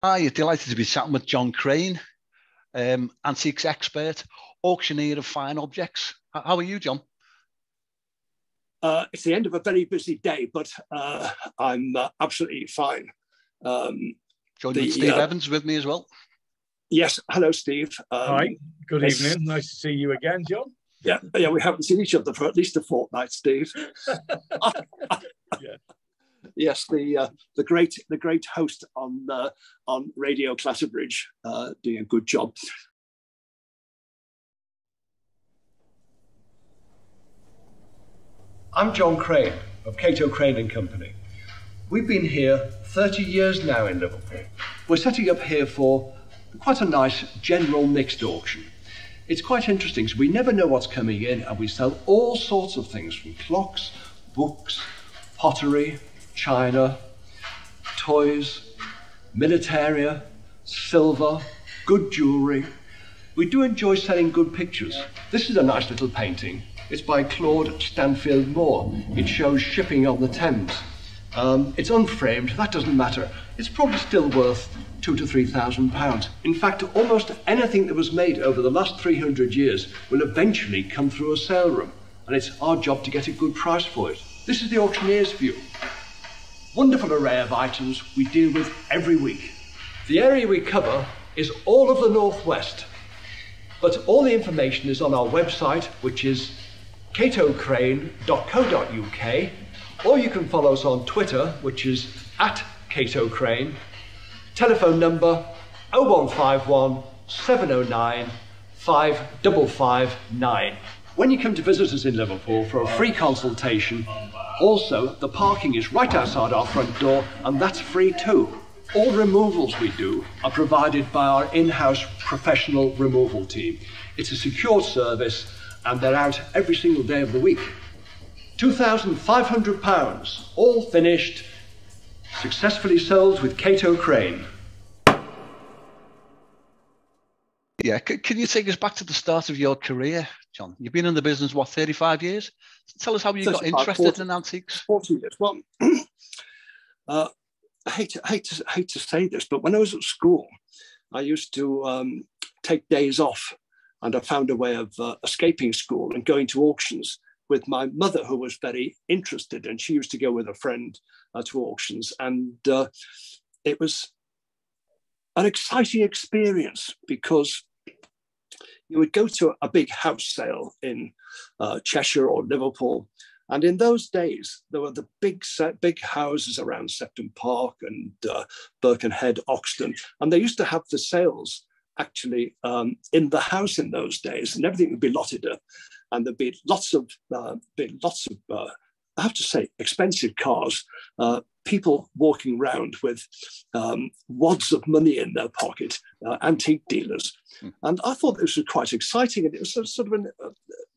Hi, you're delighted to be chatting with John Crane, antiques expert, auctioneer of fine objects. How are you, John? It's the end of a very busy day, but I'm absolutely fine. Joined with Steve Evans with me as well. Yes, hello, Steve. Hi, good evening. Nice to see you again, John. Yeah, we haven't seen each other for at least a fortnight, Steve. Yeah. Yes, the great host on Radio Clatterbridge, doing a good job. I'm John Crane of Cato Crane and Company. We've been here 30 years now in Liverpool. We're setting up here for quite a nice general mixed auction. It's quite interesting, so we never know what's coming in, and we sell all sorts of things from clocks, books, pottery, china, toys, militaria, silver, good jewellery. We do enjoy selling good pictures. This is a nice little painting. It's by Claude Stanfield Moore. It shows shipping on the Thames. It's unframed, that doesn't matter. It's probably still worth £2,000 to £3,000. In fact, almost anything that was made over the last 300 years will eventually come through a sale room, and it's our job to get a good price for it. This is the auctioneer's view. Wonderful array of items we deal with every week. The area we cover is all of the Northwest, but all the information is on our website, which is catocrane.co.uk, or you can follow us on Twitter, which is @CatoCrane. Telephone number 0151 709 5559. When you come to visit us in Liverpool for a free consultation, also the parking is right outside our front door, and that's free too. All removals we do are provided by our in-house professional removal team. It's a secure service, and they're out every single day of the week. £2,500, all finished, successfully sold with Cato Crane. Yeah, can you take us back to the start of your career, John? You've been in the business, what, 35 years? Tell us how you got interested in antiques. 40 years. Well, I hate to say this, but when I was at school, I used to take days off, and I found a way of escaping school and going to auctions with my mother, who was very interested, and she used to go with a friend to auctions, and it was an exciting experience because you would go to a big house sale in Cheshire or Liverpool, and in those days there were the big houses around Septon Park and Birkenhead, Oxton, and they used to have the sales actually in the house in those days, and everything would be lotted up, and there'd be lots of I have to say, expensive cars, people walking around with wads of money in their pocket, antique dealers. And I thought this was quite exciting, and it was sort of an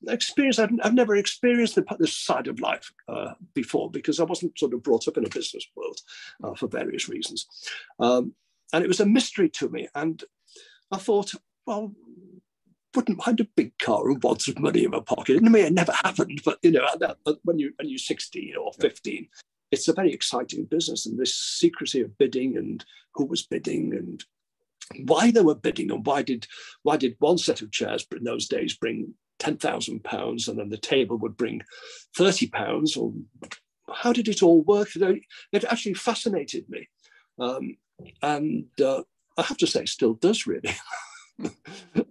experience. I've never experienced this side of life before, because I wasn't sort of brought up in a business world for various reasons. And it was a mystery to me. And I thought, well, wouldn't mind a big car and wads of money in my pocket. And I mean, it never happened, but you know, when you're 16 or 15, it's a very exciting business. And this secrecy of bidding and who was bidding and why they were bidding, and why did one set of chairs in those days bring £10,000 and then the table would bring £30, or how did it all work? It actually fascinated me, and I have to say, still does really.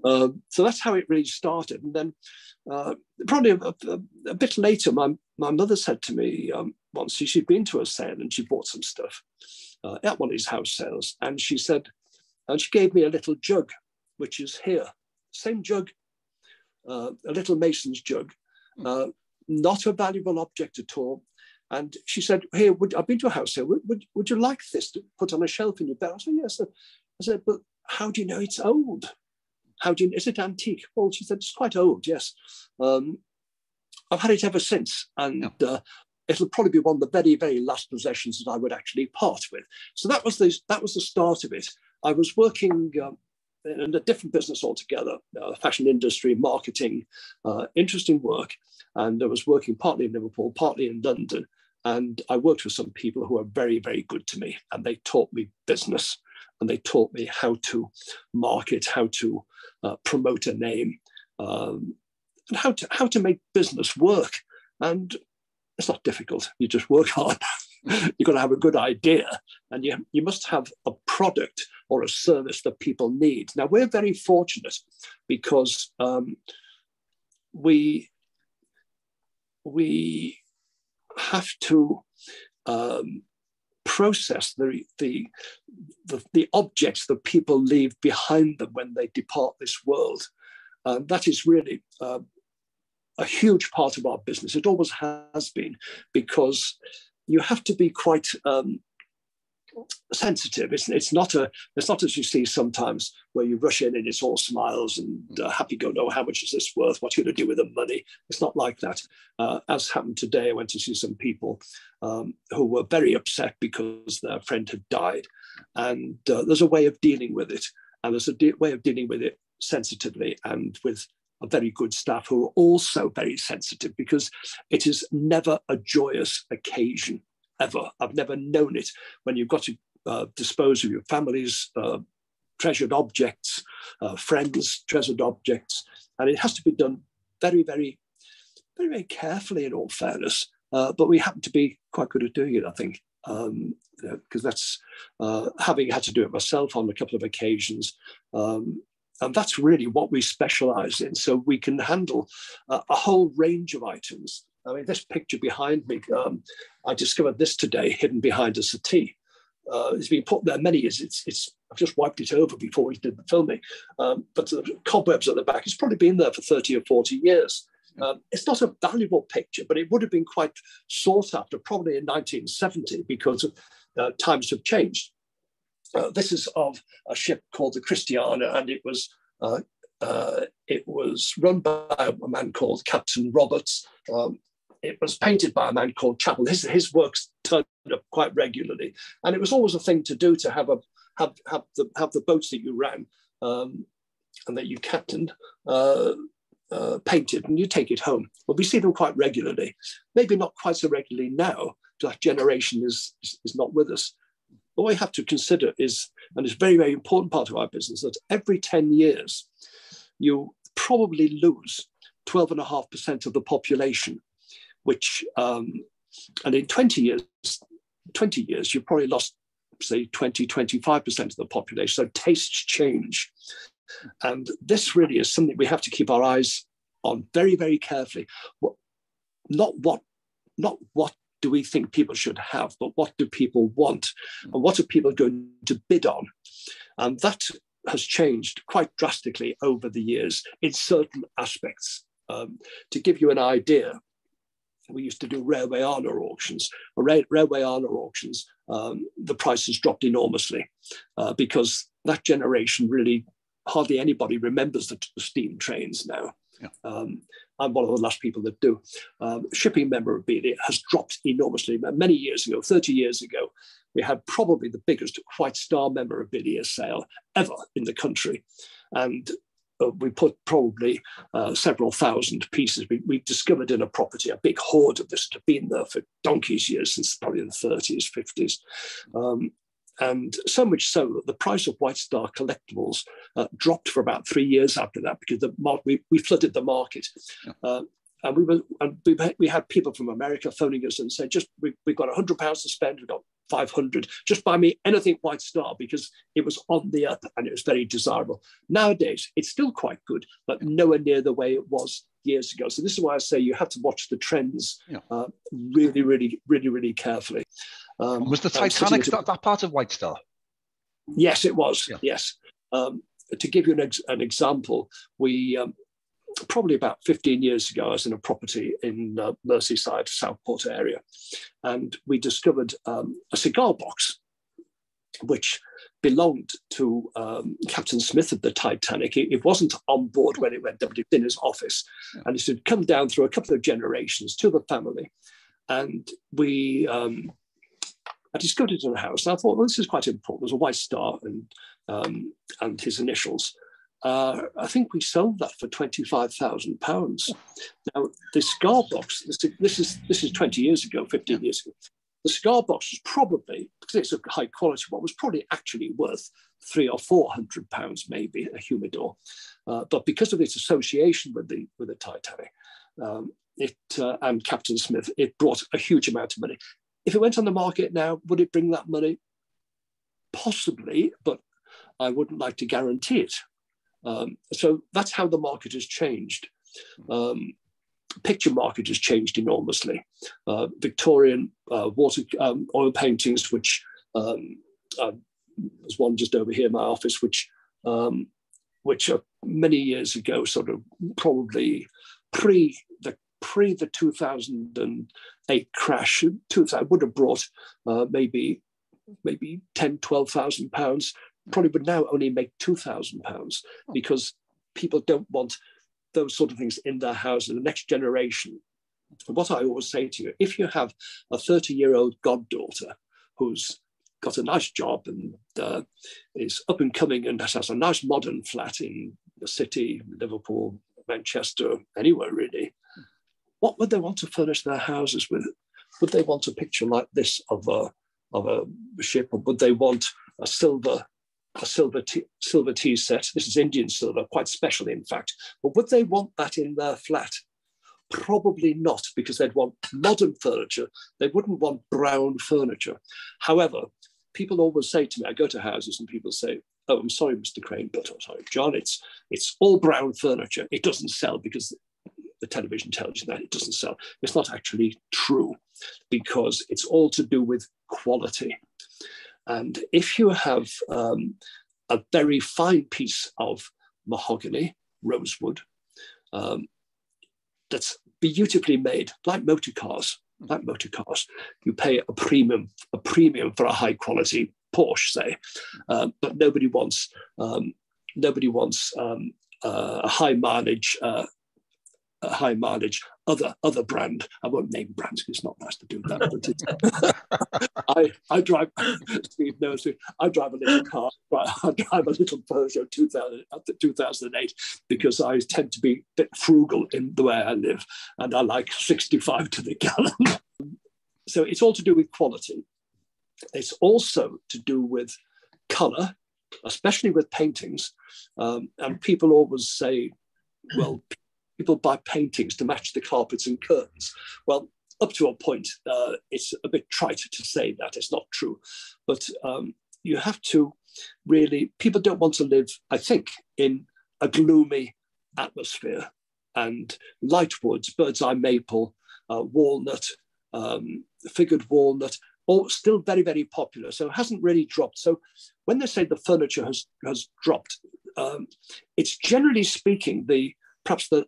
So that's how it really started. And then probably a bit later, my mother said to me once, she'd been to a sale and she bought some stuff at one of these house sales, and she said, and she gave me a little jug, which is here, same jug, a little mason's jug, not a valuable object at all. And she said, here, I've been to a house sale, would you like this to put on a shelf in your bed? I said, yes. I said, but how do you know it's old? Is it antique? Well, she said, it's quite old, yes. I've had it ever since, and it'll probably be one of the very, very last possessions that I would actually part with. So that was the start of it. I was working in a different business altogether, fashion industry, marketing, interesting work. And I was working partly in Liverpool, partly in London. And I worked with some people who were very, very good to me, and they taught me business. and they taught me how to market, how to promote a name, and how to make business work. And it's not difficult. You just work hard. You've got to have a good idea, and you must have a product or a service that people need. Now, we're very fortunate because we have to process the objects that people leave behind them when they depart this world. That is really a huge part of our business. It always has been, because you have to be quite sensitive. It's not as you see sometimes, where you rush in and it's all smiles and happy go, no, how much is this worth? What are you going to do with the money? It's not like that. As happened today, I went to see some people who were very upset because their friend had died. And there's a way of dealing with it. And there's a way of dealing with it sensitively and with a very good staff who are also very sensitive, because it is never a joyous occasion, ever. I've never known it when you've got to dispose of your family's treasured objects, friends' treasured objects, and it has to be done very, very, very, very carefully, in all fairness. But we happen to be quite good at doing it, I think, because that's having had to do it myself on a couple of occasions. And that's really what we specialize in. So we can handle a whole range of items. I mean, this picture behind me, I discovered this today, hidden behind a settee. It's been put there many years. I've just wiped it over before we did the filming. But the cobwebs at the back, it's probably been there for 30 or 40 years. It's not a valuable picture, but it would have been quite sought after, probably in 1970, because times have changed. This is of a ship called the Christiana, and it was run by a man called Captain Roberts. It was painted by a man called Chappell. His works turned up quite regularly, and it was always a thing to do to have the boats that you ran and that you captained painted, and you take it home. Well, we see them quite regularly. Maybe not quite so regularly now. That generation is not with us. What we have to consider is, and it's a very, very important part of our business, that every 10 years, you probably lose 12.5% of the population, which, and in 20 years, you've probably lost, say, 20-25% of the population. So tastes change. And this really is something we have to keep our eyes on very, very carefully. Not what do we think people should have, but what do people want, and what are people going to bid on? And that has changed quite drastically over the years in certain aspects. To give you an idea, we used to do railway honour auctions. Railway honour auctions, the prices dropped enormously because that generation really, hardly anybody remembers the steam trains now. Yeah. I'm one of the last people that do. Shipping memorabilia has dropped enormously. Many years ago, 30 years ago, we had probably the biggest White Star memorabilia sale ever in the country. And we put probably several thousand pieces. We discovered in a property a big hoard of this that had been there for donkey's years, since probably in the 30s, 50s. And so much so that the price of White Star collectibles dropped for about 3 years after that, because we flooded the market. And we had people from America phoning us and saying, we've got £100 to spend, we've got 500, just buy me anything White Star, because it was on the up and it was very desirable. Nowadays, it's still quite good, but nowhere near the way it was years ago. So this is why I say you have to watch the trends really, really, really, really carefully. Was the Titanic that part of White Star? Yes, it was. Yeah. Yes. To give you an example, we probably about 15 years ago, I was in a property in Merseyside, Southport area, and we discovered a cigar box which belonged to Captain Smith of the Titanic. It wasn't on board when it went up, in his office, and it had come down through a couple of generations to the family. And I discovered it in the house, and I thought, well, this is quite important. There's a White Star and his initials. I think we sold that for £25,000. Now, the cigar box, this is 20 years ago, 15 years ago. The cigar box was probably, because it's a high quality one, was probably actually worth £300 or £400 maybe, a humidor. But because of its association with the Titanic, and Captain Smith, it brought a huge amount of money. If it went on the market now, would it bring that money? Possibly, but I wouldn't like to guarantee it. So that's how the market has changed. Picture market has changed enormously. Victorian water oil paintings, which there's one just over here in my office, which many years ago, sort of probably pre the 2008 crash, would have brought maybe £10,000-12,000. Probably would now only make £2,000 because people don't want those sort of things in their house in the next generation. And what I always say to you, if you have a 30-year-old goddaughter who's got a nice job and is up and coming and has a nice modern flat in the city, Liverpool, Manchester, anywhere really, what would they want to furnish their houses with? Would they want a picture like this of a ship, or would they want a silver tea set? This is Indian silver, quite special in fact. But would they want that in their flat? Probably not, because they'd want modern furniture. They wouldn't want brown furniture. However, people always say to me, I go to houses and people say, oh, I'm sorry, Mr. Crane, but I'm sorry, John, it's all brown furniture. It doesn't sell because the television tells you that it doesn't sell. It's not actually true, because it's all to do with quality. And if you have a very fine piece of mahogany, rosewood, that's beautifully made, like motor cars, you pay a premium for a high quality Porsche, say, but nobody wants a high mileage other brand. I won't name brands because it's not nice to do that. But I drive. Steve knows me. I drive a little car. I drive a little Peugeot 2008 because I tend to be a bit frugal in the way I live, and I like 65 to the gallon. So it's all to do with quality. It's also to do with colour, especially with paintings. And people always say, well, people buy paintings to match the carpets and curtains. Well, up to a point, it's a bit trite to say that. It's not true. But you have to really, people don't want to live, I think, in a gloomy atmosphere. And light woods, bird's eye maple, walnut, figured walnut, all still very, very popular. So it hasn't really dropped. So when they say the furniture has dropped, it's generally speaking perhaps the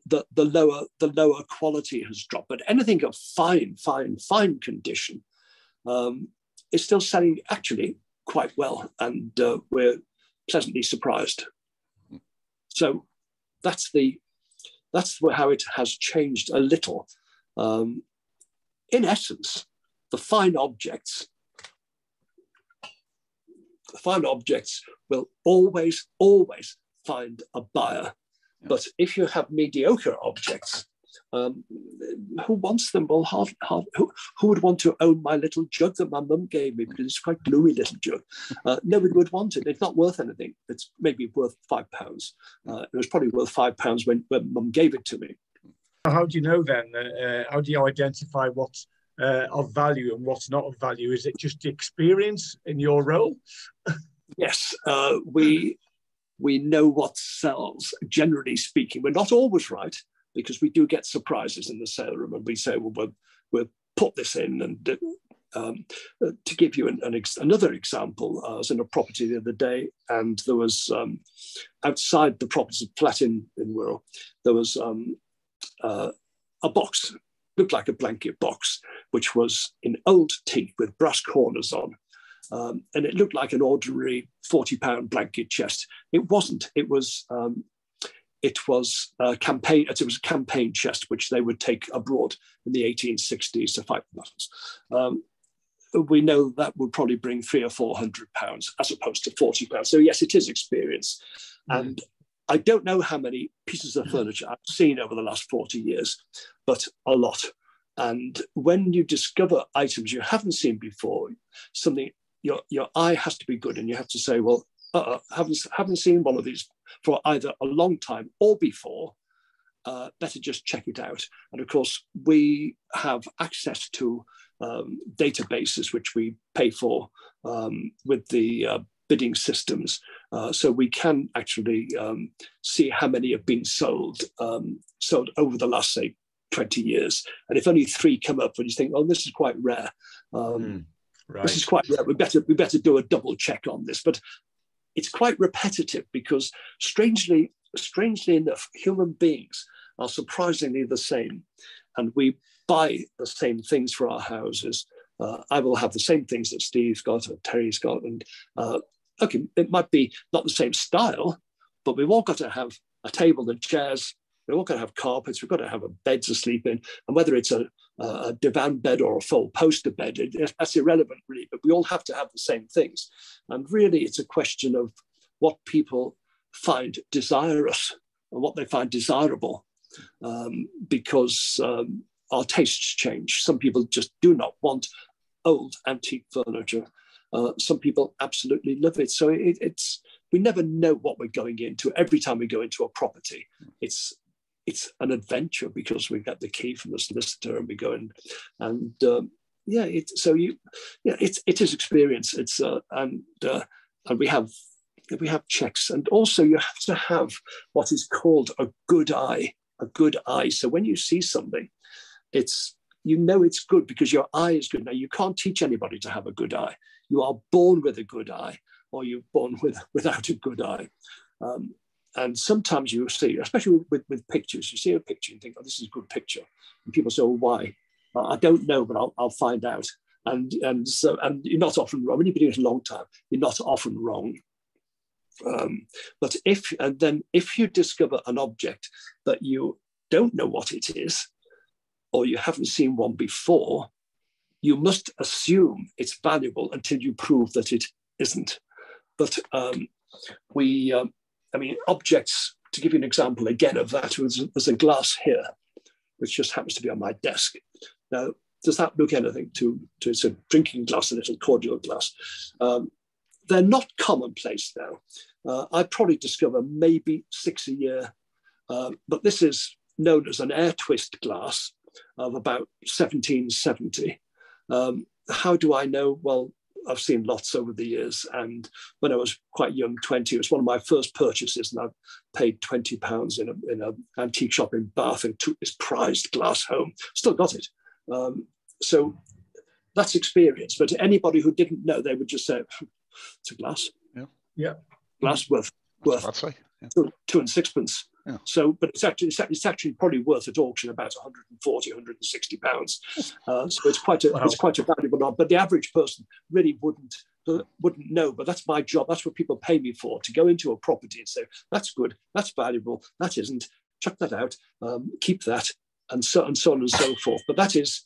lower quality has dropped, but anything of fine condition is still selling actually quite well, and we're pleasantly surprised. So that's how it has changed a little. In essence, the fine objects will always find a buyer. But if you have mediocre objects, who wants them? Well, who would want to own my little jug that my mum gave me, because it's quite gloomy little jug? Nobody would want it. It's not worth anything. It's maybe worth £5. It was probably worth £5 when mum gave it to me. How do you know then? How do you identify what's of value and what's not of value? Is it just experience in your role? Yes, we know what sells, generally speaking. We're not always right, because we do get surprises in the sale room, and we say, well, we'll put this in. And to give you another example, I was in a property the other day, and there was, outside the property flat in Wirral, there was a box, looked like a blanket box, which was in old teak with brass corners on. And it looked like an ordinary £40 blanket chest. It wasn't. It was a campaign chest which they would take abroad in the 1860s to fight battles. We know that would probably bring £300 or £400 as opposed to £40. So yes, it is experience. And I don't know how many pieces of furniture I've seen over the last 40 years, but a lot. And when you discover items you haven't seen before, something, your eye has to be good, and you have to say, well, haven't seen one of these for either a long time or before. Better just check it out. And of course, we have access to databases which we pay for with the bidding systems, so we can actually see how many have been sold over the last, say, 20 years. And if only 3 come up, and you think, oh, this is quite rare. Right. This is quite rare. We better do a double check on this. But it's quite repetitive, because strangely enough, human beings are surprisingly the same, and we buy the same things for our houses. I will have the same things that Steve's got or Terry's got, and okay, it might be not the same style, but we've all got to have a table and chairs. We've all got to have carpets. We've got to have a bed to sleep in, and whether it's a divan bed or a full poster bed, that's irrelevant, really. But we all have to have the same things, and really, it's a question of what people find desirous and what they find desirable, because our tastes change. Some people just do not want old antique furniture. Some people absolutely love it. So we never know what we're going into. Every time we go into a property, it's an adventure, because we get the key from the solicitor and we go in, and it is experience. And we have checks, and also you have to have what is called a good eye. A good eye. So when you see something, it's good because your eye is good. Now, you can't teach anybody to have a good eye. You are born with a good eye, or you're born without a good eye. And sometimes you see, especially with pictures, you see a picture and think, oh, this is a good picture. And people say, well, why? I don't know, but I'll find out. And you're not often wrong. When you've been doing it a long time, you're not often wrong. But if you discover an object that you don't know what it is, or you haven't seen one before, you must assume it's valuable until you prove that it isn't. But objects, to give you an example again of that, there's a glass here, which just happens to be on my desk. Now, does that look anything to it's a drinking glass, a little cordial glass? They're not commonplace now. I probably discover maybe 6 a year, but this is known as an air twist glass of about 1770. How do I know? Well, I've seen lots over the years, and when I was quite young, 20, it was one of my first purchases, and I paid £20 in an antique shop in Bath and took this prized glass home. Still got it. So that's experience. But anybody who didn't know, they would just say, it's a glass. Yeah. Glass worth Yeah. 2 and 6pence. Yeah. So, but it's actually probably worth at auction about 140, 160 pounds. So it's quite a valuable knob. But the average person really wouldn't know. But that's my job. That's what people pay me for, to go into a property and say, that's good, that's valuable, that isn't. Chuck that out, keep that, and so on and so forth. But that is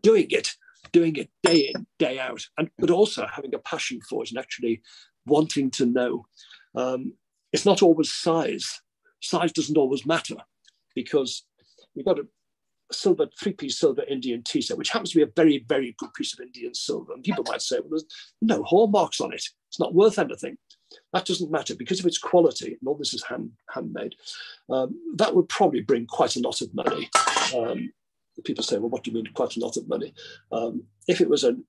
doing it day in, day out, but also having a passion for it and actually wanting to know. It's not always size. Size doesn't always matter, because you've got a 3-piece silver Indian tea set, which happens to be a very, very good piece of Indian silver. And people might say, well, there's no hallmarks on it. It's not worth anything. That doesn't matter, because of its quality, and all this is handmade. That would probably bring quite a lot of money. People say, well, what do you mean quite a lot of money? If it was an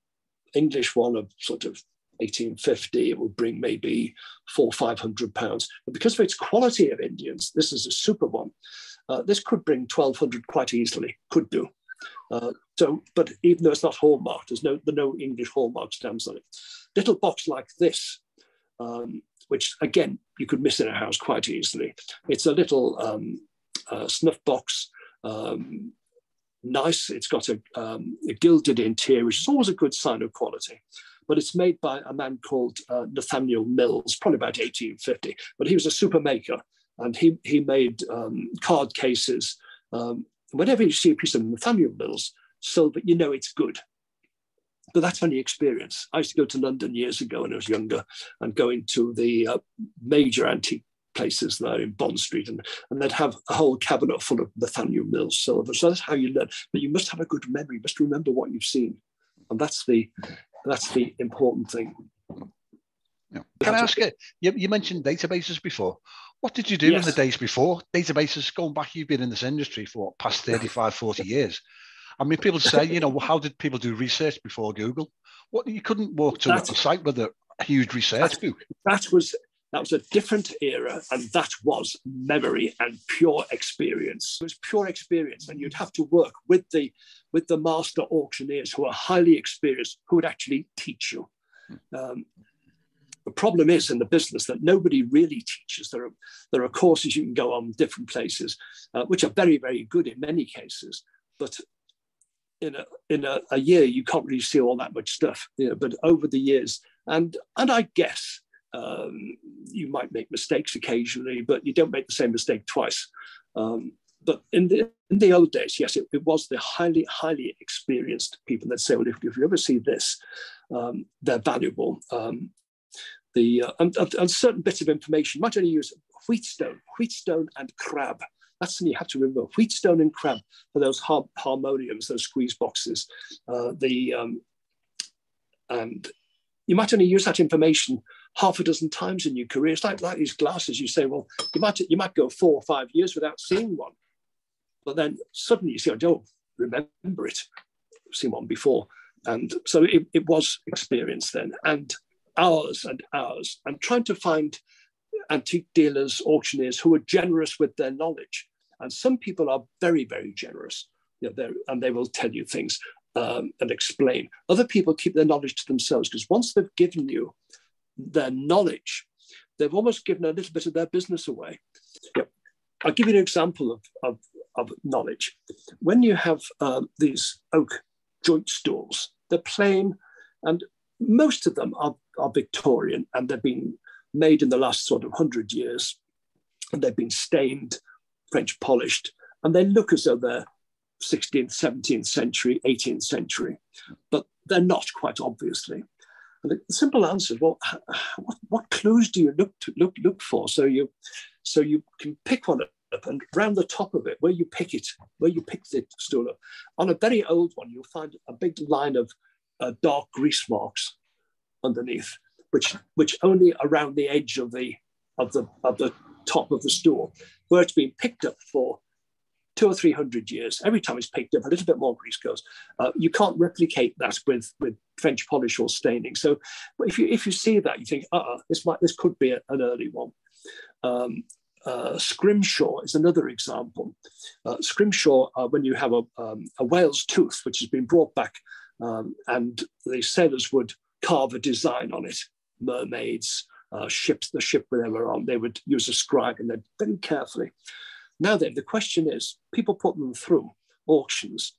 English one of sort of 1850, it would bring maybe £400 or £500. But because of its quality of Indians, this is a super one. This could bring 1,200 quite easily, could do. But even though it's not hallmarked, there's no English hallmark stamps on it. Little box like this, which again, you could miss in a house quite easily. It's a little snuff box, nice. It's got a gilded interior, which is always a good sign of quality. But it's made by a man called Nathaniel Mills, probably about 1850. But he was a super maker, and he made card cases. Whenever you see a piece of Nathaniel Mills silver, you know it's good. But that's only experience. I used to go to London years ago when I was younger, and go into the major antique places there in Bond Street, and they'd have a whole cabinet full of Nathaniel Mills silver. So that's how you learn. But you must have a good memory. You must remember what you've seen, and that's the important thing. Yeah. Can I ask you? You mentioned databases before. What did you do in the days before databases? Going back, you've been in this industry for what, past 35, 40 years. I mean, people say, you know, how did people do research before Google? What, you couldn't walk to a site with a huge research book. That was a different era, and that was memory and pure experience. It was pure experience, and you'd have to work with the master auctioneers who are highly experienced, who would actually teach you. The problem is in the business that nobody really teaches. There are courses you can go on different places, which are very, very good in many cases, but in a year you can't really see all that much stuff. You know, but over the years, and I guess you might make mistakes occasionally, but you don't make the same mistake twice. But in the old days, yes, it was the highly, highly experienced people that say, well, if you ever see this, they're valuable. And certain bits of information, you might only use wheatstone and crab. That's something you have to remember. Wheatstone and crab for those harmoniums, those squeeze boxes. And you might only use that information half a dozen times in your career. It's like these glasses. You say, well, you might go 4 or 5 years without seeing one, but then suddenly you say, I don't remember it. I've seen one before, and so it was experience then, and hours and hours, and trying to find antique dealers, auctioneers who are generous with their knowledge. And some people are very, very generous, you know, and they will tell you things and explain. Other people keep their knowledge to themselves, because once they've given you their knowledge, they've almost given a little bit of their business away. Yeah. I'll give you an example of knowledge. When you have these oak joint stools, they're plain, and most of them are Victorian, and they've been made in the last sort of 100 years, and they've been stained, French polished, and they look as though they're 16th, 17th century, 18th century, but they're not, quite obviously. And the simple answer is, well, what clues do you look for? So you can pick one up, and round the top of it, where you pick the stool up, on a very old one, you'll find a big line of dark grease marks underneath, which only around the edge of the top of the stool, where it's been picked up for 200 or 300 years. Every time it's picked up, a little bit more grease goes. You can't replicate that with French polish or staining. So if you see that, you think, this could be an early one. Scrimshaw is another example. Scrimshaw, when you have a whale's tooth, which has been brought back, and the sailors would carve a design on it, mermaids, the ship where they were on, they would use a scribe, and they'd very carefully. Now then, the question is, people put them through auctions.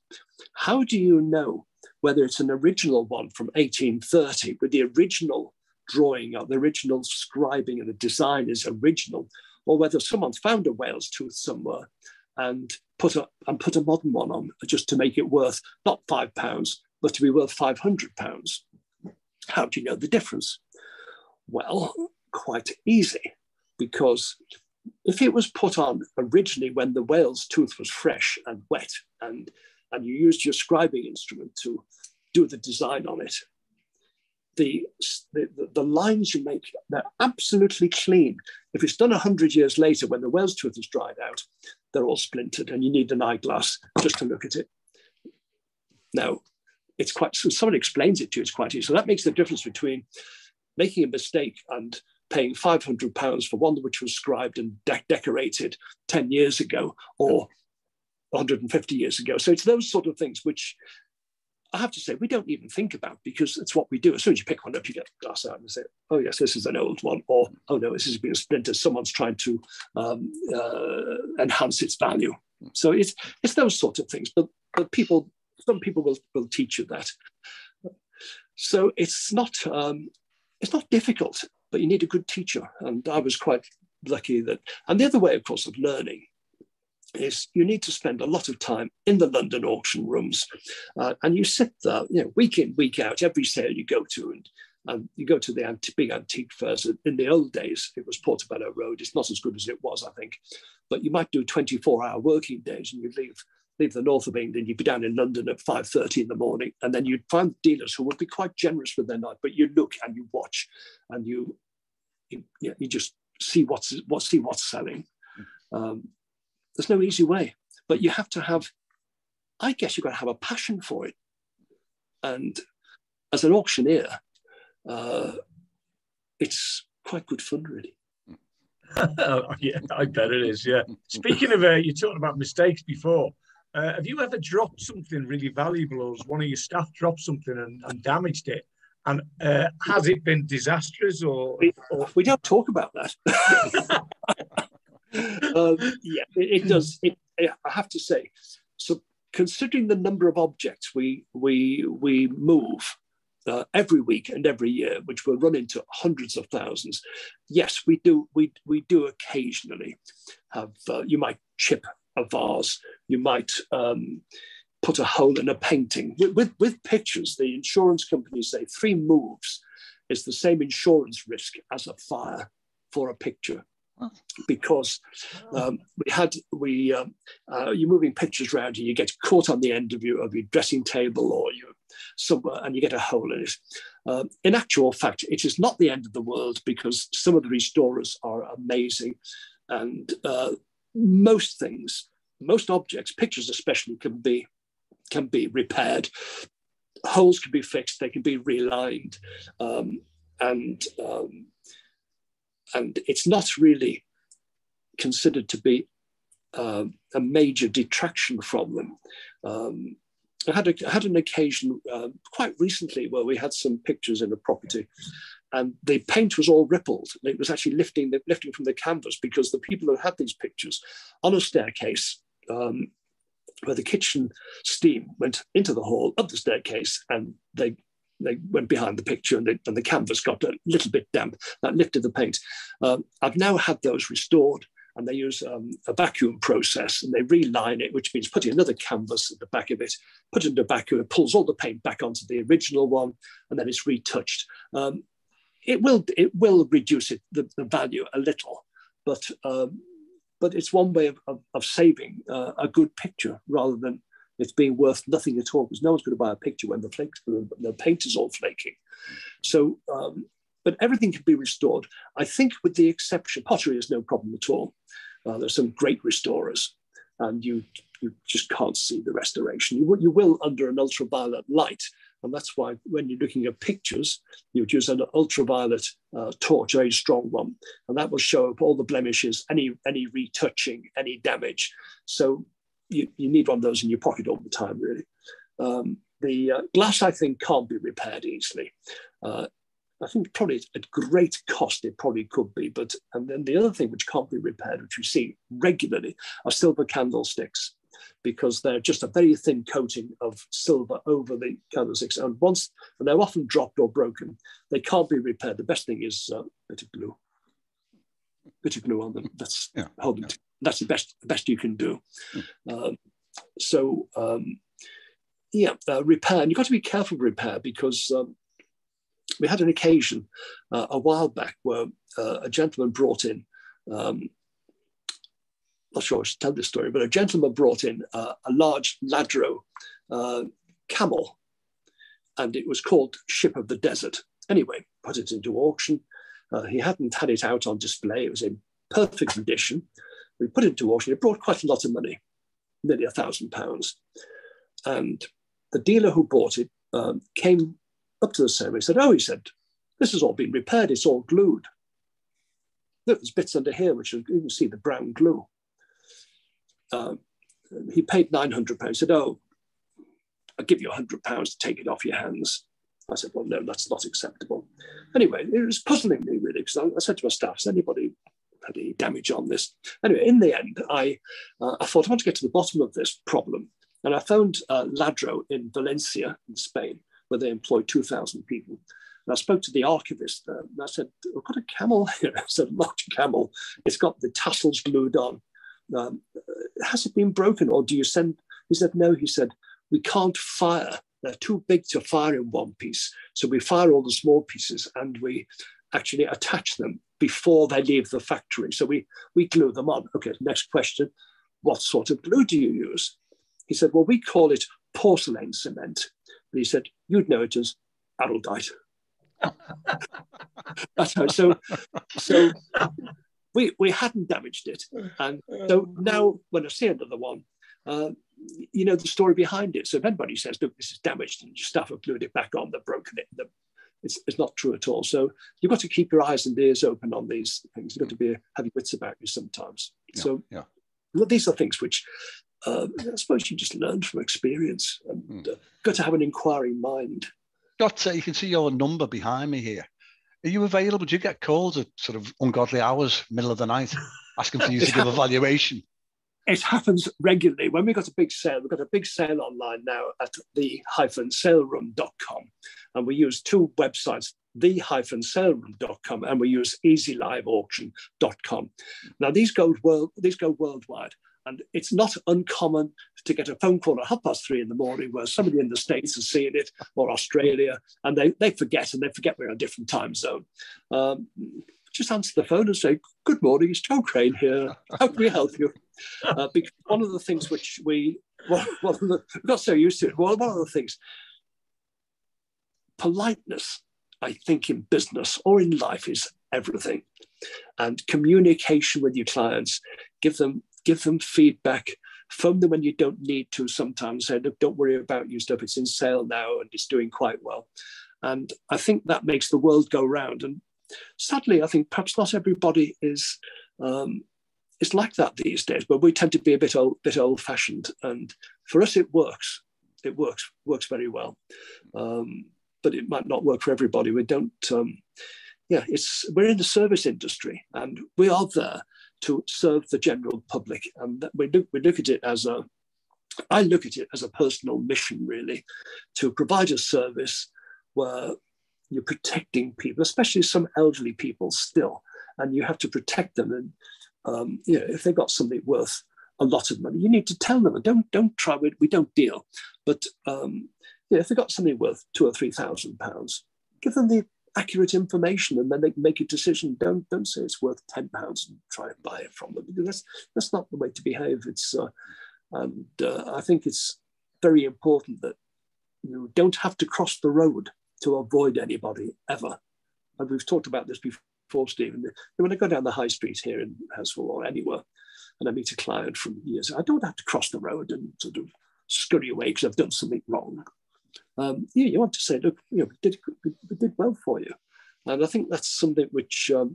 How do you know whether it's an original one from 1830 with the original drawing or the original scribing and the design is original, or whether someone's found a whale's tooth somewhere and put a modern one on just to make it worth not £5, but to be worth £500? How do you know the difference? Well, quite easy, because if it was put on originally when the whale's tooth was fresh and wet, and you used your scribing instrument to do the design on it, the lines you make, they're absolutely clean. If it's done 100 years later when the whale's tooth is dried out, they're all splintered, and you need an eyeglass just to look at it. Now, it's quite, so someone explains it to you, it's quite easy. So that makes the difference between making a mistake and paying £500 for one which was scribed and decorated 10 years ago or 150 years ago. So it's those sort of things which I have to say we don't even think about, because it's what we do. As soon as you pick one up, you get the glass out and say, oh yes, this is an old one, or oh no, this has been a splinter. Someone's trying to enhance its value. So it's those sort of things. But some people will teach you that. So it's not difficult, but you need a good teacher. And I was quite lucky that. And the other way, of course, of learning is you need to spend a lot of time in the London auction rooms, and you sit there, week in, week out, every sale you go to, And you go to the big antique fairs. In the old days, it was Portobello Road. It's not as good as it was, I think. But you might do 24-hour working days, and you'd leave the north of England. You'd be down in London at 5:30 in the morning, and then you'd find dealers who would be quite generous with their night. But you look and you watch, and you just see what's selling. There's no easy way, but you have to have. I guess you've got to have a passion for it, and as an auctioneer, it's quite good fun, really. Yeah, I bet it is. Yeah. Speaking of, you talked about mistakes before. Have you ever dropped something really valuable, or has one of your staff dropped something and damaged it? And has it been disastrous, or we don't talk about that? Yeah, it does. I have to say. So, considering the number of objects we move every week and every year, which will run into hundreds of thousands, yes, we do occasionally have. You might chip a vase. You might put a hole in a painting. With pictures, the insurance companies say 3 moves is the same insurance risk as a fire for a picture. Because you're moving pictures around and you get caught on the end of your dressing table or somewhere, and you get a hole in it. In actual fact, it is not the end of the world, because some of the restorers are amazing, and most objects, pictures especially, can be repaired. Holes can be fixed, they can be relined, and it's not really considered to be a major detraction from them. I had an occasion quite recently where we had some pictures in a property, and the paint was all rippled. It was actually lifting from the canvas, because the people who had these pictures on a staircase where the kitchen steam went into the hall, up the staircase, and they went behind the picture, and the canvas got a little bit damp. That lifted the paint. I've now had those restored, and they use a vacuum process, and they reline it, which means putting another canvas at the back of it, put it in the vacuum, it pulls all the paint back onto the original one, and then it's retouched. It will reduce the value a little, but it's one way of saving a good picture, rather than it's being worth nothing at all, because no one's going to buy a picture when the paint is all flaking. So, but everything can be restored. I think, with the exception, pottery is no problem at all. There's some great restorers, and you just can't see the restoration. You will under an ultraviolet light, and that's why when you're looking at pictures, you would use an ultraviolet torch, a very strong one, and that will show up all the blemishes, any retouching, any damage. So you need one of those in your pocket all the time, really. The glass, I think, can't be repaired easily. I think probably at great cost it probably could be, and then the other thing which can't be repaired, which we see regularly, are silver candlesticks, because they're just a very thin coating of silver over the candlesticks, and they're often dropped or broken. They can't be repaired. The best thing is a bit of glue on them. That's That's the best you can do. Repair. And you've got to be careful with repair, because we had an occasion a while back where a gentleman brought in, not sure I should tell this story, but a gentleman brought in a large ladro camel, and it was called Ship of the Desert. Anyway, put it into auction. He hadn't had it out on display. It was in perfect condition. We put it into auction. It brought quite a lot of money, nearly £1,000. And the dealer who bought it came up to the ceremony and said, this has all been repaired. It's all glued. Look, there's bits under here, which you can see the brown glue. He paid £900. He said, I'll give you £100 to take it off your hands. I said, well, no, that's not acceptable. Anyway, it was puzzling me, really, because I said to my staff, has anybody had any damage on this? Anyway, in the end, I thought I want to get to the bottom of this problem. And I found Ladro in Valencia, in Spain, where they employ 2,000 people. And I spoke to the archivist there, and I said, I've got a camel here. I said, a large camel. It's got the tassels glued on. Has it been broken, or do you send? He said, no. He said, we can't fire they're too big to fire in one piece. So we fire all the small pieces and we actually attach them before they leave the factory. So we glue them on. Okay, next question. What sort of glue do you use? He said, well, we call it porcelain cement. And he said, you'd know it as araldite. That's how. So we hadn't damaged it. And so now when I see another one, you know the story behind it. So if anybody says, look, this is damaged and your staff have glued it back on, they've broken it, it's not true at all. So you've got to keep your eyes and ears open on these things. You've got to have your wits about you sometimes. These are things which I suppose you just learn from experience, and got to have an inquiring mind. You can see your number behind me here. Are you available? Do you get calls at sort of ungodly hours, middle of the night, asking for you to give a valuation? It happens regularly. When we've got a big sale online now at the-saleroom.com. And we use two websites, the-saleroom.com, and we use easyliveauction.com. Now, these go worldwide. And it's not uncommon to get a phone call at 3:30 in the morning where somebody in the States has seen it, or Australia, and they forget we're in a different time zone. Just answer the phone and say, good morning, it's Cato Crane here. How can we help you? Because one of the things which we got so used to it, one of the things, politeness, I think, in business or in life is everything. And communication with your clients, give them feedback, phone them when you don't need to sometimes, say, look, don't worry about your stuff, it's in sale now and it's doing quite well. And I think that makes the world go round. And sadly, I think perhaps not everybody is like that these days, but we tend to be a bit old-fashioned. And for us, it works. It works very well. But it might not work for everybody. We don't, we're in the service industry and we are there to serve the general public. And I look at it as a personal mission, really, to provide a service where you're protecting people, especially some elderly people still, and you have to protect them. And if they've got something worth a lot of money, you need to tell them. And don't try. We don't deal, but if they've got something worth £2,000 or £3,000, give them the accurate information, and then they can make a decision. Don't say it's worth £10 and try and buy it from them, because that's not the way to behave. I think it's very important that you don't have to cross the road to avoid anybody ever. And we've talked about this before, Stephen. When I go down the high street here in HESWALL or anywhere, and I meet a client from years, I don't have to cross the road and sort of scurry away because I've done something wrong. You want to say, look, we did well for you. And I think that's something which a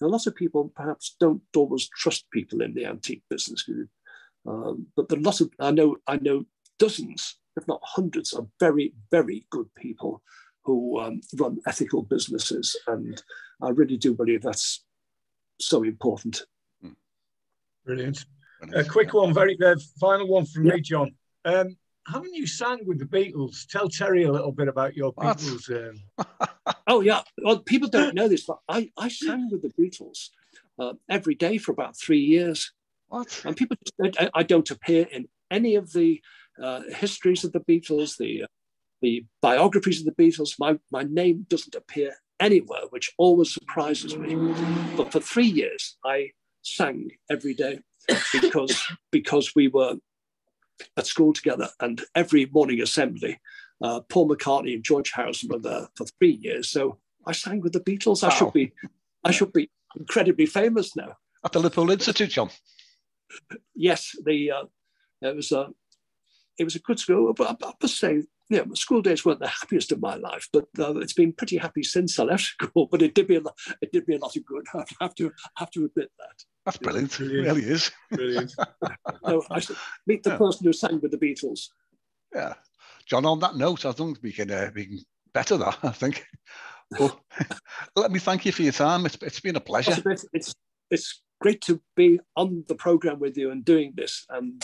lot of people perhaps don't always trust people in the antique business. But there are lots of, I know dozens, if not hundreds, of very, very good people who run ethical businesses. And I really do believe that's so important. Brilliant. A quick one, final one from me, John. Haven't you sang with the Beatles? Tell Terry a little bit about your Beatles. Oh, yeah. Well, people don't know this, but I sang with the Beatles every day for about 3 years. What? And people, I don't appear in any of the histories of the Beatles, the biographies of the Beatles. My name doesn't appear anywhere, which always surprises me. But for 3 years, I sang every day because we were at school together, and every morning assembly, Paul McCartney and George Harrison were there for 3 years. So I sang with the Beatles. Wow. I should be incredibly famous now. At the Liverpool Institute, John. Yes, it was a good school. But I must say, my school days weren't the happiest of my life, but it's been pretty happy since I left school. But it did me a lot of good. I have to admit that. That's brilliant. It really is. Brilliant. So I should meet the person who sang with the Beatles. Yeah, John. On that note, I think we can better that. I think. But let me thank you for your time. It's been a pleasure. It's great to be on the program with you and doing this. And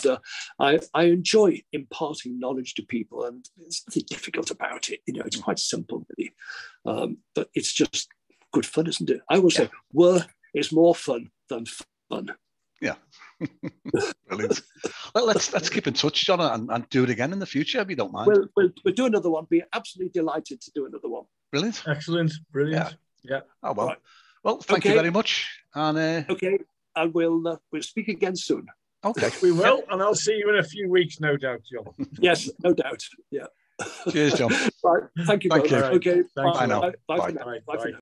I enjoy imparting knowledge to people, and there's nothing difficult about it. It's quite simple, really. But it's just good fun, isn't it? I always say, work is more fun than fun. Yeah. Brilliant. Well, let's keep in touch, John, and do it again in the future if you don't mind. We'll do another one. Be absolutely delighted to do another one. Brilliant. Excellent. Brilliant. Yeah. Oh well. Right. Well, thank you very much. And okay, and we'll speak again soon. Okay, we will, and I'll see you in a few weeks, no doubt, John. Yes, no doubt. Yeah. Cheers, John. Right. Thank you. Thank you. Okay. Bye now. Bye. Bye. Bye for now.